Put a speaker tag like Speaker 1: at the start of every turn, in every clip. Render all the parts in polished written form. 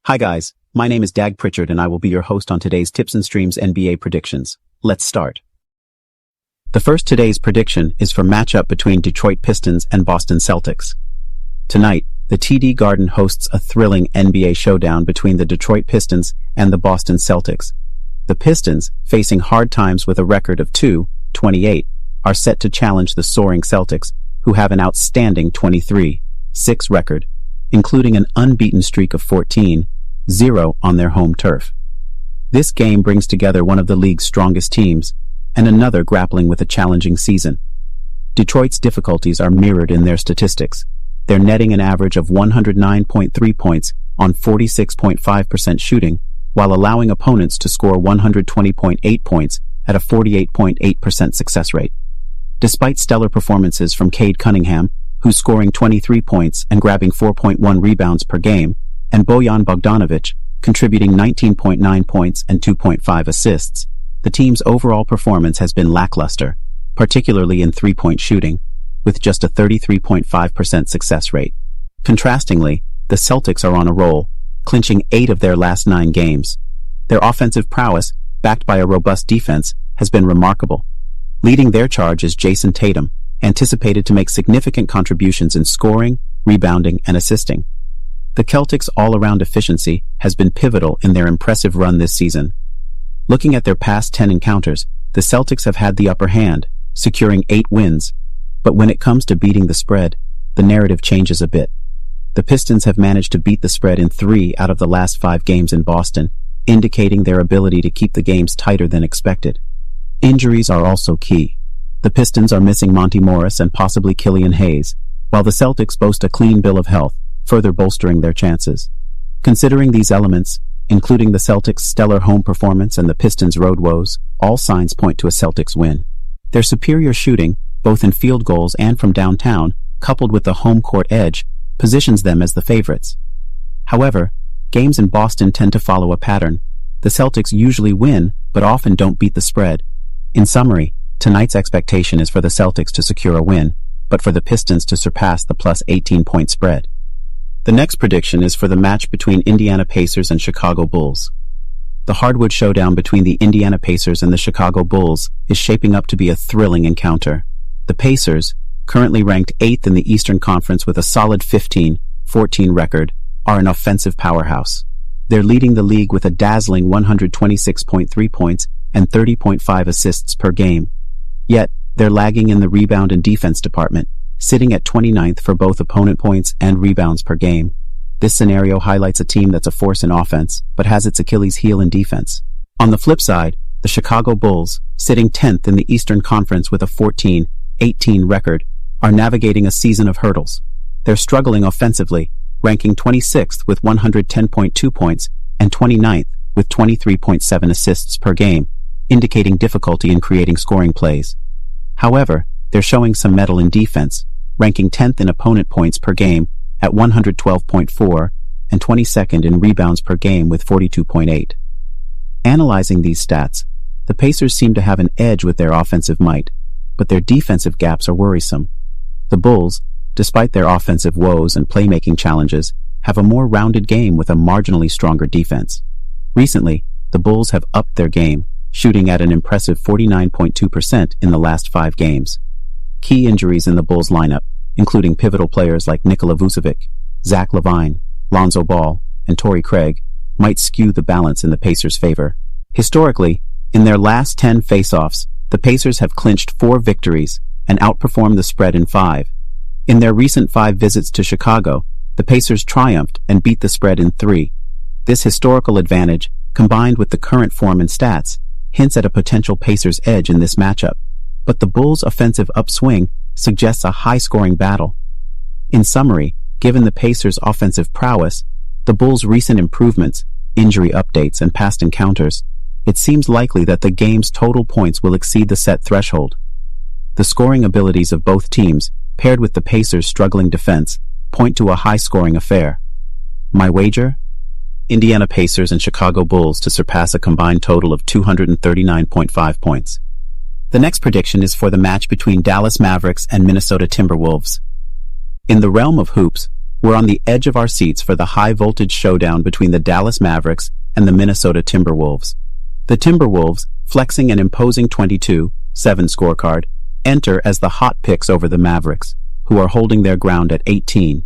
Speaker 1: Hi guys, my name is Dag Pritchard and I will be your host on today's Tips and Streams NBA predictions. Let's start. The first today's prediction is for matchup between Detroit Pistons and Boston Celtics. Tonight, the TD Garden hosts a thrilling NBA showdown between the Detroit Pistons and the Boston Celtics. The Pistons, facing hard times with a record of 2-28, are set to challenge the soaring Celtics, who have an outstanding 23-6 record, including an unbeaten streak of 14-0 on their home turf. This game brings together one of the league's strongest teams, and another grappling with a challenging season. Detroit's difficulties are mirrored in their statistics. They're netting an average of 109.3 points on 46.5% shooting, while allowing opponents to score 120.8 points at a 48.8% success rate. Despite stellar performances from Cade Cunningham, who's scoring 23 points and grabbing 4.1 rebounds per game, and Bojan Bogdanovic, contributing 19.9 points and 2.5 assists, the team's overall performance has been lackluster, particularly in three-point shooting, with just a 33.5% success rate. Contrastingly, the Celtics are on a roll, clinching 8 of their last 9 games. Their offensive prowess, backed by a robust defense, has been remarkable. Leading their charge is Jason Tatum, anticipated to make significant contributions in scoring, rebounding, and assisting. The Celtics' all-around efficiency has been pivotal in their impressive run this season. Looking at their past 10 encounters, the Celtics have had the upper hand, securing 8 wins. But when it comes to beating the spread, the narrative changes a bit. The Pistons have managed to beat the spread in 3 out of the last 5 games in Boston, indicating their ability to keep the games tighter than expected. Injuries are also key. The Pistons are missing Monty Morris and possibly Killian Hayes, while the Celtics boast a clean bill of health, further bolstering their chances. Considering these elements, including the Celtics' stellar home performance and the Pistons' road woes, all signs point to a Celtics win. Their superior shooting, both in field goals and from downtown, coupled with the home court edge, positions them as the favorites. However, games in Boston tend to follow a pattern. The Celtics usually win, but often don't beat the spread. In summary, tonight's expectation is for the Celtics to secure a win, but for the Pistons to surpass the plus 18-point spread. The next prediction is for the match between Indiana Pacers and Chicago Bulls. The hardwood showdown between the Indiana Pacers and the Chicago Bulls is shaping up to be a thrilling encounter. The Pacers, currently ranked 8th in the Eastern Conference with a solid 15-14 record, are an offensive powerhouse. They're leading the league with a dazzling 126.3 points and 30.5 assists per game. Yet, they're lagging in the rebound and defense department, sitting at 29th for both opponent points and rebounds per game. This scenario highlights a team that's a force in offense, but has its Achilles heel in defense. On the flip side, the Chicago Bulls, sitting 10th in the Eastern Conference with a 14-18 record, are navigating a season of hurdles. They're struggling offensively, ranking 26th with 110.2 points and 29th with 23.7 assists per game, indicating difficulty in creating scoring plays. However, they're showing some mettle in defense, ranking 10th in opponent points per game at 112.4 and 22nd in rebounds per game with 42.8. Analyzing these stats, the Pacers seem to have an edge with their offensive might, but their defensive gaps are worrisome. The Bulls, despite their offensive woes and playmaking challenges, have a more rounded game with a marginally stronger defense. Recently, the Bulls have upped their game, shooting at an impressive 49.2% in the last 5 games. Key injuries in the Bulls lineup, including pivotal players like Nikola Vucevic, Zach LaVine, Lonzo Ball, and Torrey Craig, might skew the balance in the Pacers' favor. Historically, in their last 10 face-offs, the Pacers have clinched 4 victories and outperformed the spread in 5. In their recent 5 visits to Chicago, the Pacers triumphed and beat the spread in 3. This historical advantage, combined with the current form and stats, hints at a potential Pacers edge in this matchup. But the Bulls' offensive upswing suggests a high-scoring battle. In summary, given the Pacers' offensive prowess, the Bulls' recent improvements, injury updates, and past encounters, it seems likely that the game's total points will exceed the set threshold. The scoring abilities of both teams, paired with the Pacers' struggling defense, point to a high-scoring affair. My wager? Indiana Pacers and Chicago Bulls to surpass a combined total of 239.5 points. The next prediction is for the match between Dallas Mavericks and Minnesota Timberwolves. In the realm of hoops, we're on the edge of our seats for the high-voltage showdown between the Dallas Mavericks and the Minnesota Timberwolves. The Timberwolves, flexing an imposing 22-7 scorecard, enter as the hot picks over the Mavericks, who are holding their ground at 18-13.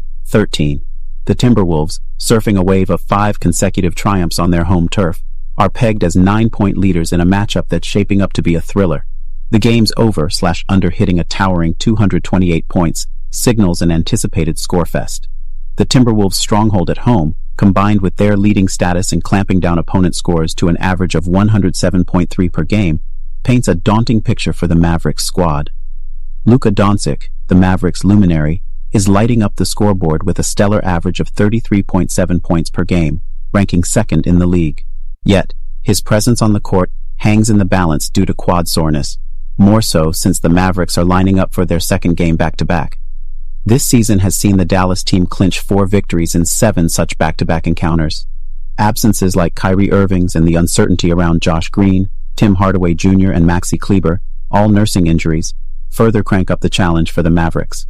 Speaker 1: The Timberwolves, surfing a wave of 5 consecutive triumphs on their home turf, are pegged as 9-point leaders in a matchup that's shaping up to be a thriller. The game's over/under hitting a towering 228 points signals an anticipated scorefest. The Timberwolves' stronghold at home, combined with their leading status in clamping down opponent scores to an average of 107.3 per game, paints a daunting picture for the Mavericks squad. Luka Doncic, the Mavericks luminary, is lighting up the scoreboard with a stellar average of 33.7 points per game, ranking second in the league. Yet, his presence on the court hangs in the balance due to quad soreness, more so since the Mavericks are lining up for their second game back-to-back. This season has seen the Dallas team clinch 4 victories in 7 such back-to-back encounters. Absences like Kyrie Irving's and the uncertainty around Josh Green, Tim Hardaway Jr. and Maxi Kleber, all nursing injuries, further crank up the challenge for the Mavericks.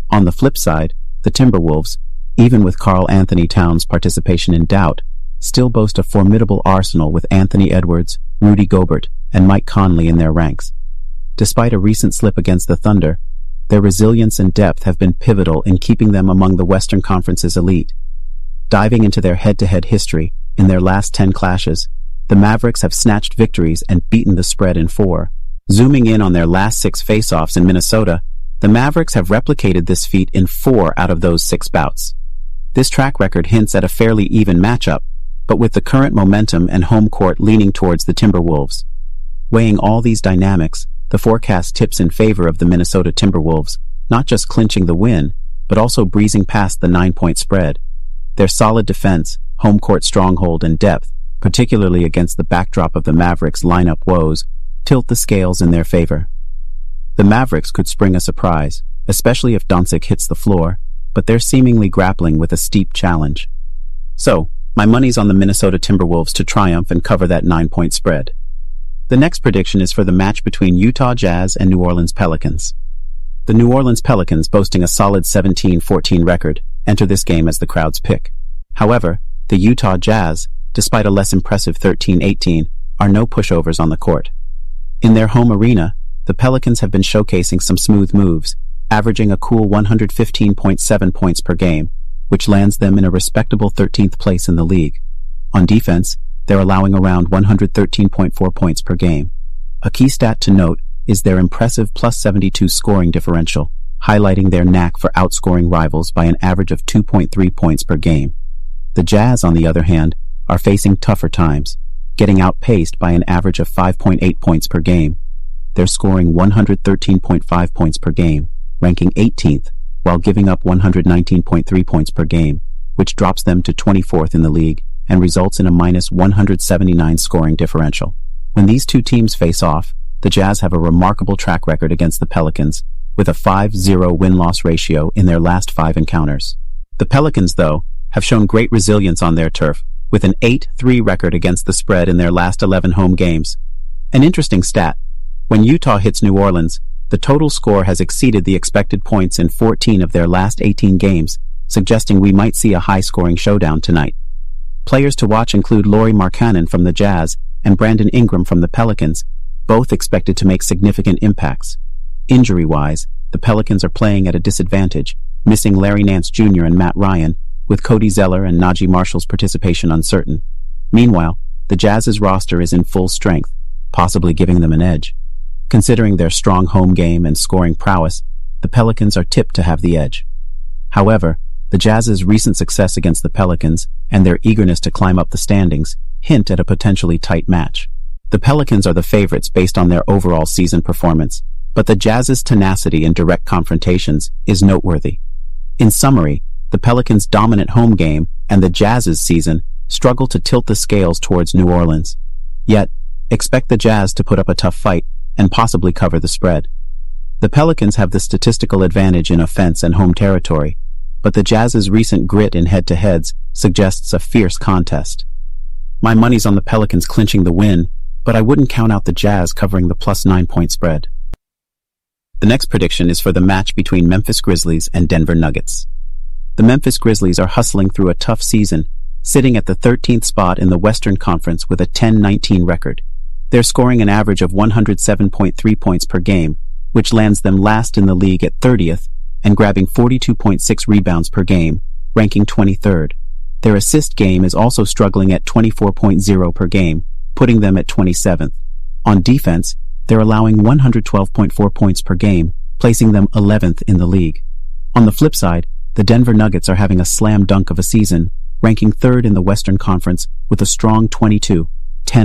Speaker 1: On the flip side, the Timberwolves, even with Karl Anthony Towns' participation in doubt, still boast a formidable arsenal with Anthony Edwards, Rudy Gobert, and Mike Conley in their ranks. Despite a recent slip against the Thunder, their resilience and depth have been pivotal in keeping them among the Western Conference's elite. Diving into their head-to-head history, in their last 10 clashes, the Mavericks have snatched victories and beaten the spread in 4. Zooming in on their last 6 face-offs in Minnesota, the Mavericks have replicated this feat in 4 out of those 6 bouts. This track record hints at a fairly even matchup, but with the current momentum and home court leaning towards the Timberwolves. Weighing all these dynamics, the forecast tips in favor of the Minnesota Timberwolves, not just clinching the win, but also breezing past the 9-point spread. Their solid defense, home court stronghold, and depth, particularly against the backdrop of the Mavericks' lineup woes, tilt the scales in their favor. The Mavericks could spring a surprise, especially if Doncic hits the floor, but they're seemingly grappling with a steep challenge. So, my money's on the Minnesota Timberwolves to triumph and cover that 9-point spread. The next prediction is for the match between Utah Jazz and New Orleans Pelicans. The New Orleans Pelicans, boasting a solid 17-14 record, enter this game as the crowd's pick. However, the Utah Jazz, despite a less impressive 13-18, are no pushovers on the court. In their home arena, the Pelicans have been showcasing some smooth moves, averaging a cool 115.7 points per game, which lands them in a respectable 13th place in the league. On defense, they're allowing around 113.4 points per game. A key stat to note is their impressive plus 72 scoring differential, highlighting their knack for outscoring rivals by an average of 2.3 points per game. The Jazz, on the other hand, are facing tougher times, getting outpaced by an average of 5.8 points per game. They're scoring 113.5 points per game, ranking 18th, while giving up 119.3 points per game, which drops them to 24th in the league and results in a minus 179 scoring differential. When these two teams face off, the Jazz have a remarkable track record against the Pelicans, with a 5-0 win-loss ratio in their last 5 encounters. The Pelicans, though, have shown great resilience on their turf, with an 8-3 record against the spread in their last 11 home games. An interesting stat: when Utah hits New Orleans, the total score has exceeded the expected points in 14 of their last 18 games, suggesting we might see a high-scoring showdown tonight. Players to watch include Lauri Markkanen from the Jazz and Brandon Ingram from the Pelicans, both expected to make significant impacts. Injury-wise, the Pelicans are playing at a disadvantage, missing Larry Nance Jr. and Matt Ryan, with Cody Zeller and Najee Marshall's participation uncertain. Meanwhile, the Jazz's roster is in full strength, possibly giving them an edge. Considering their strong home game and scoring prowess, the Pelicans are tipped to have the edge. However, the Jazz's recent success against the Pelicans and their eagerness to climb up the standings hint at a potentially tight match. The Pelicans are the favorites based on their overall season performance, but the Jazz's tenacity in direct confrontations is noteworthy. In summary, the Pelicans' dominant home game and the Jazz's season struggle to tilt the scales towards New Orleans. Yet, expect the Jazz to put up a tough fight and possibly cover the spread. The Pelicans have the statistical advantage in offense and home territory, but the Jazz's recent grit in head-to-heads suggests a fierce contest. My money's on the Pelicans clinching the win, but I wouldn't count out the Jazz covering the plus 9-point spread. The next prediction is for the match between Memphis Grizzlies and Denver Nuggets. The Memphis Grizzlies are hustling through a tough season, sitting at the 13th spot in the Western Conference with a 10-19 record. They're scoring an average of 107.3 points per game, which lands them last in the league at 30th, and grabbing 42.6 rebounds per game, ranking 23rd. Their assist game is also struggling at 24.0 per game, putting them at 27th. On defense, they're allowing 112.4 points per game, placing them 11th in the league. On the flip side, the Denver Nuggets are having a slam dunk of a season, ranking 3rd in the Western Conference with a strong 22-10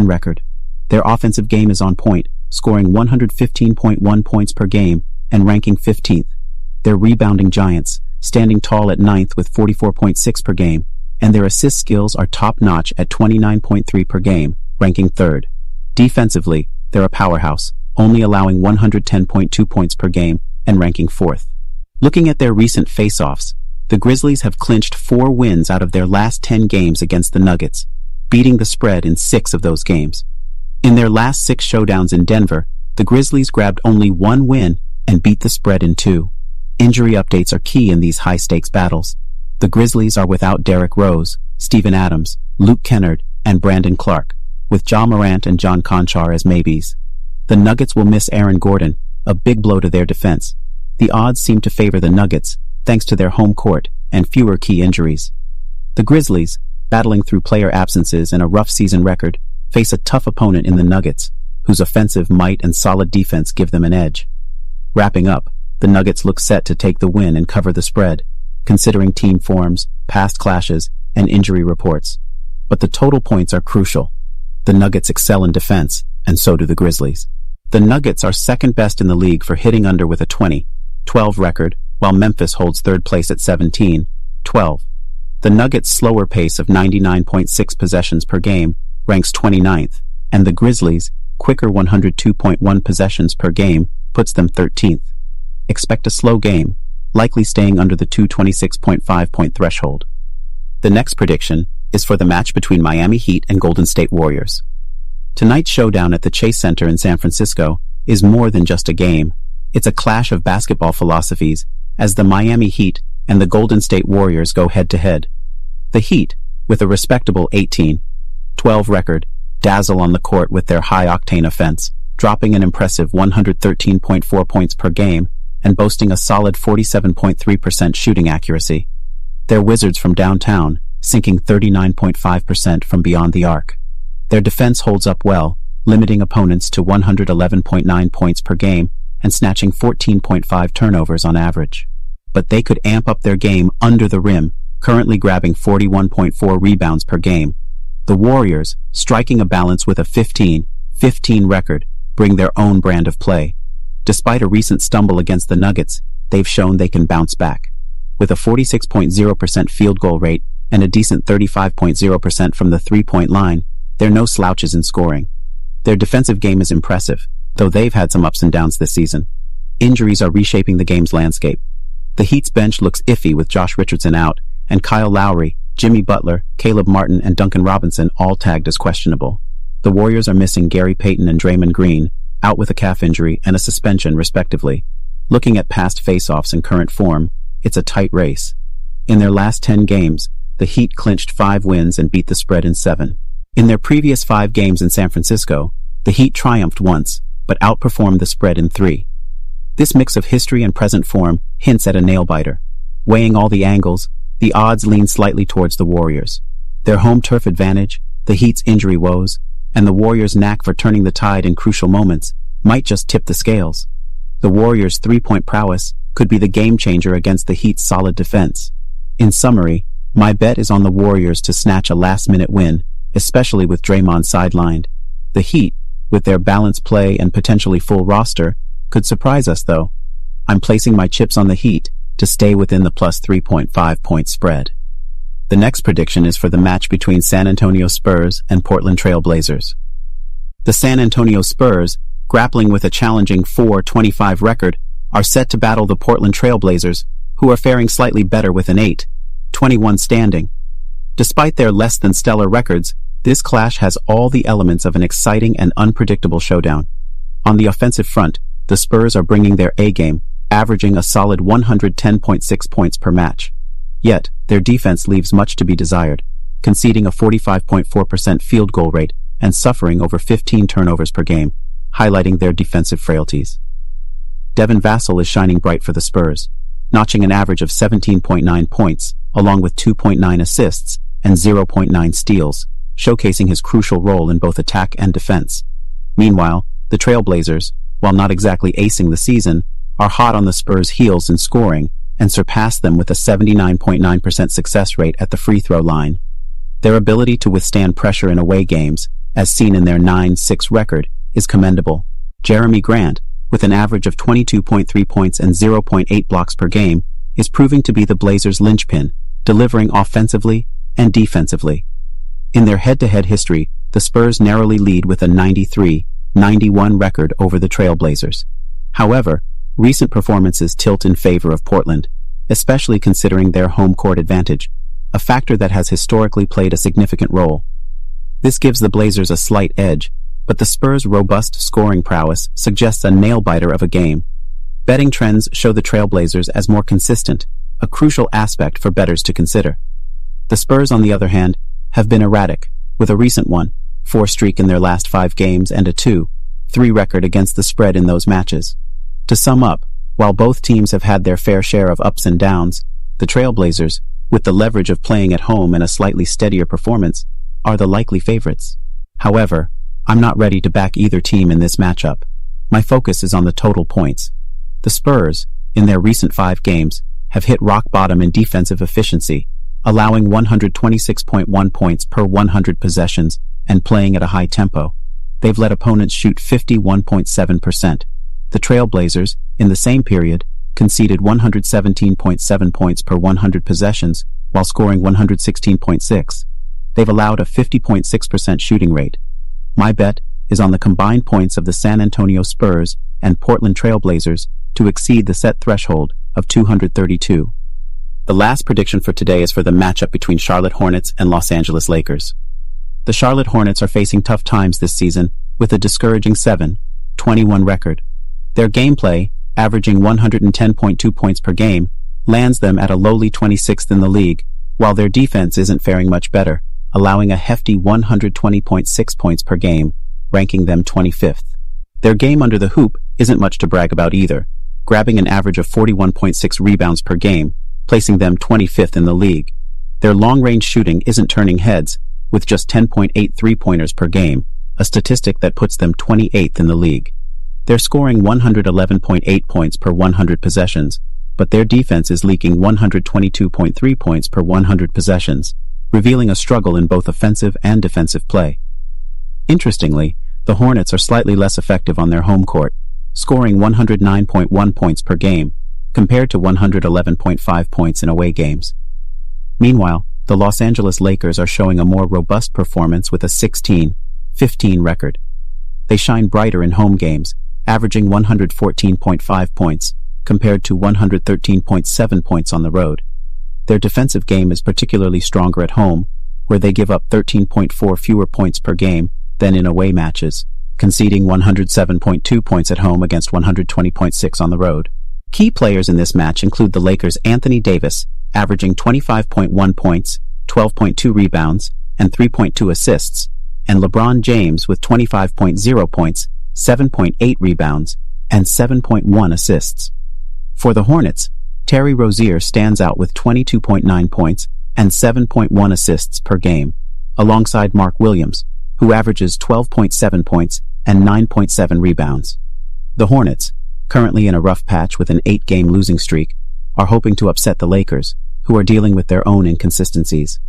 Speaker 1: record. Their offensive game is on point, scoring 115.1 points per game and ranking 15th. They're rebounding giants, standing tall at 9th with 44.6 per game, and their assist skills are top-notch at 29.3 per game, ranking 3rd. Defensively, they're a powerhouse, only allowing 110.2 points per game and ranking 4th. Looking at their recent face-offs, the Grizzlies have clinched 4 wins out of their last 10 games against the Nuggets, beating the spread in 6 of those games. In their last 6 showdowns in Denver, the Grizzlies grabbed only 1 win and beat the spread in 2. Injury updates are key in these high-stakes battles. The Grizzlies are without Derrick Rose, Steven Adams, Luke Kennard, and Brandon Clark, with Ja Morant and John Conchar as maybes. The Nuggets will miss Aaron Gordon, a big blow to their defense. The odds seem to favor the Nuggets, thanks to their home court and fewer key injuries. The Grizzlies, battling through player absences and a rough season record, face a tough opponent in the Nuggets, whose offensive might and solid defense give them an edge. Wrapping up, the Nuggets look set to take the win and cover the spread, considering team forms, past clashes, and injury reports. But the total points are crucial. The Nuggets excel in defense, and so do the Grizzlies. The Nuggets are second best in the league for hitting under with a 20-12 record, while Memphis holds 3rd place at 17-12. The Nuggets' slower pace of 99.6 possessions per game ranks 29th, and the Grizzlies' quicker 102.1 possessions per game puts them 13th. Expect a slow game, likely staying under the 226.5 point threshold. The next prediction is for the match between Miami Heat and Golden State Warriors. Tonight's showdown at the Chase Center in San Francisco is more than just a game. It's a clash of basketball philosophies as the Miami Heat and the Golden State Warriors go head-to-head. The Heat, with a respectable 18-12 record, dazzle on the court with their high-octane offense, dropping an impressive 113.4 points per game and boasting a solid 47.3% shooting accuracy. They're wizards from downtown, sinking 39.5% from beyond the arc. Their defense holds up well, limiting opponents to 111.9 points per game and snatching 14.5 turnovers on average. But they could amp up their game under the rim, currently grabbing 41.4 rebounds per game. The Warriors, striking a balance with a 15-15 record, bring their own brand of play. Despite a recent stumble against the Nuggets, they've shown they can bounce back. With a 46.0% field goal rate and a decent 35.0% from the three-point line, they're no slouches in scoring. Their defensive game is impressive, though they've had some ups and downs this season. Injuries are reshaping the game's landscape. The Heat's bench looks iffy with Josh Richardson out, and Kyle Lowry, Jimmy Butler, Caleb Martin, and Duncan Robinson all tagged as questionable. The Warriors are missing Gary Payton and Draymond Green, out with a calf injury and a suspension respectively. Looking at past face-offs and current form, it's a tight race. In their last 10 games, the Heat clinched 5 wins and beat the spread in 7. In their previous 5 games in San Francisco, the Heat triumphed once, but outperformed the spread in 3. This mix of history and present form hints at a nail-biter. Weighing all the angles, the odds lean slightly towards the Warriors. Their home turf advantage, the Heat's injury woes, and the Warriors' knack for turning the tide in crucial moments might just tip the scales. The Warriors' three-point prowess could be the game-changer against the Heat's solid defense. In summary, my bet is on the Warriors to snatch a last-minute win, especially with Draymond sidelined. The Heat, with their balanced play and potentially full roster, could surprise us though. I'm placing my chips on the Heat to stay within the plus 3.5 point spread. The next prediction is for the match between San Antonio Spurs and Portland Trail Blazers. The San Antonio Spurs, grappling with a challenging 4-25 record, are set to battle the Portland Trail Blazers, who are faring slightly better with an 8-21 standing. Despite their less than stellar records, this clash has all the elements of an exciting and unpredictable showdown. On the offensive front, the Spurs are bringing their A-game, averaging a solid 110.6 points per match. Yet, their defense leaves much to be desired, conceding a 45.4% field goal rate and suffering over 15 turnovers per game, highlighting their defensive frailties. Devin Vassell is shining bright for the Spurs, notching an average of 17.9 points, along with 2.9 assists and 0.9 steals, showcasing his crucial role in both attack and defense. Meanwhile, the Trailblazers, while not exactly acing the season, are hot on the Spurs' heels in scoring and surpass them with a 79.9% success rate at the free throw line. Their ability to withstand pressure in away games, as seen in their 9-6 record, is commendable. Jeremy Grant, with an average of 22.3 points and 0.8 blocks per game, is proving to be the Blazers' linchpin, delivering offensively and defensively. In their head-to-head history, the Spurs narrowly lead with a 93-91 record over the Trailblazers. However, recent performances tilt in favor of Portland, especially considering their home court advantage, a factor that has historically played a significant role. This gives the Blazers a slight edge, but the Spurs' robust scoring prowess suggests a nail-biter of a game. Betting trends show the Trailblazers as more consistent, a crucial aspect for bettors to consider. The Spurs, on the other hand, have been erratic, with a recent 1-4 streak in their last 5 games and a 2-3 record against the spread in those matches. To sum up, while both teams have had their fair share of ups and downs, the Trailblazers, with the leverage of playing at home and a slightly steadier performance, are the likely favorites. However, I'm not ready to back either team in this matchup. My focus is on the total points. The Spurs, in their recent 5 games, have hit rock bottom in defensive efficiency, allowing 126.1 points per 100 possessions and playing at a high tempo. They've let opponents shoot 51.7%. The Trailblazers, in the same period, conceded 117.7 points per 100 possessions while scoring 116.6. They've allowed a 50.6% shooting rate. My bet is on the combined points of the San Antonio Spurs and Portland Trailblazers to exceed the set threshold of 232. The last prediction for today is for the matchup between Charlotte Hornets and Los Angeles Lakers. The Charlotte Hornets are facing tough times this season with a discouraging 7-21 record. Their gameplay, averaging 110.2 points per game, lands them at a lowly 26th in the league, while their defense isn't faring much better, allowing a hefty 120.6 points per game, ranking them 25th. Their game under the hoop isn't much to brag about either, grabbing an average of 41.6 rebounds per game, placing them 25th in the league. Their long-range shooting isn't turning heads, with just 10.8 three-pointers per game, a statistic that puts them 28th in the league. They're scoring 111.8 points per 100 possessions, but their defense is leaking 122.3 points per 100 possessions, revealing a struggle in both offensive and defensive play. Interestingly, the Hornets are slightly less effective on their home court, scoring 109.1 points per game, compared to 111.5 points in away games. Meanwhile, the Los Angeles Lakers are showing a more robust performance with a 16-15 record. They shine brighter in home games, averaging 114.5 points, compared to 113.7 points on the road. Their defensive game is particularly stronger at home, where they give up 13.4 fewer points per game than in away matches, conceding 107.2 points at home against 120.6 on the road. Key players in this match include the Lakers' Anthony Davis, averaging 25.1 points, 12.2 rebounds, and 3.2 assists, and LeBron James with 25.0 points, 7.8 rebounds, and 7.1 assists. For the Hornets, Terry Rozier stands out with 22.9 points and 7.1 assists per game, alongside Mark Williams, who averages 12.7 points and 9.7 rebounds. The Hornets, currently in a rough patch with an 8-game losing streak, are hoping to upset the Lakers, who are dealing with their own inconsistencies.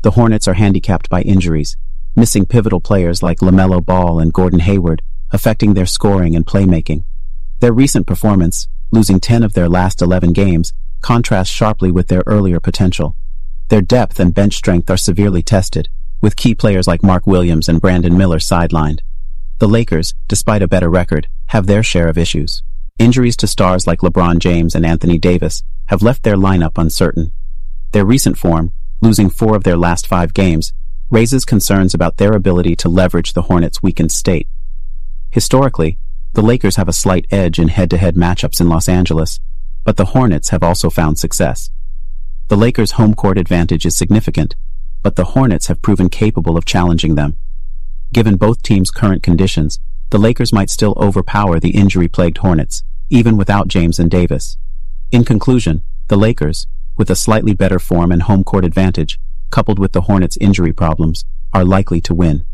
Speaker 1: The Hornets are handicapped by injuries, missing pivotal players like LaMelo Ball and Gordon Hayward, affecting their scoring and playmaking. Their recent performance, losing 10 of their last 11 games, contrasts sharply with their earlier potential. Their depth and bench strength are severely tested, with key players like Mark Williams and Brandon Miller sidelined. The Lakers, despite a better record, have their share of issues. Injuries to stars like LeBron James and Anthony Davis have left their lineup uncertain. Their recent form, losing 4 of their last 5 games, raises concerns about their ability to leverage the Hornets' weakened state. Historically, the Lakers have a slight edge in head-to-head matchups in Los Angeles, but the Hornets have also found success. The Lakers' home court advantage is significant, but the Hornets have proven capable of challenging them. Given both teams' current conditions, the Lakers might still overpower the injury-plagued Hornets, even without James and Davis. In conclusion, the Lakers, with a slightly better form and home court advantage, coupled with the Hornets' injury problems, are likely to win.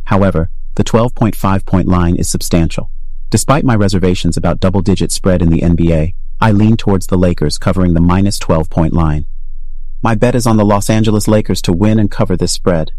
Speaker 1: However, the 12.5-point line is substantial. Despite my reservations about double-digit spread in the NBA, I lean towards the Lakers covering the minus 12-point line. My bet is on the Los Angeles Lakers to win and cover this spread.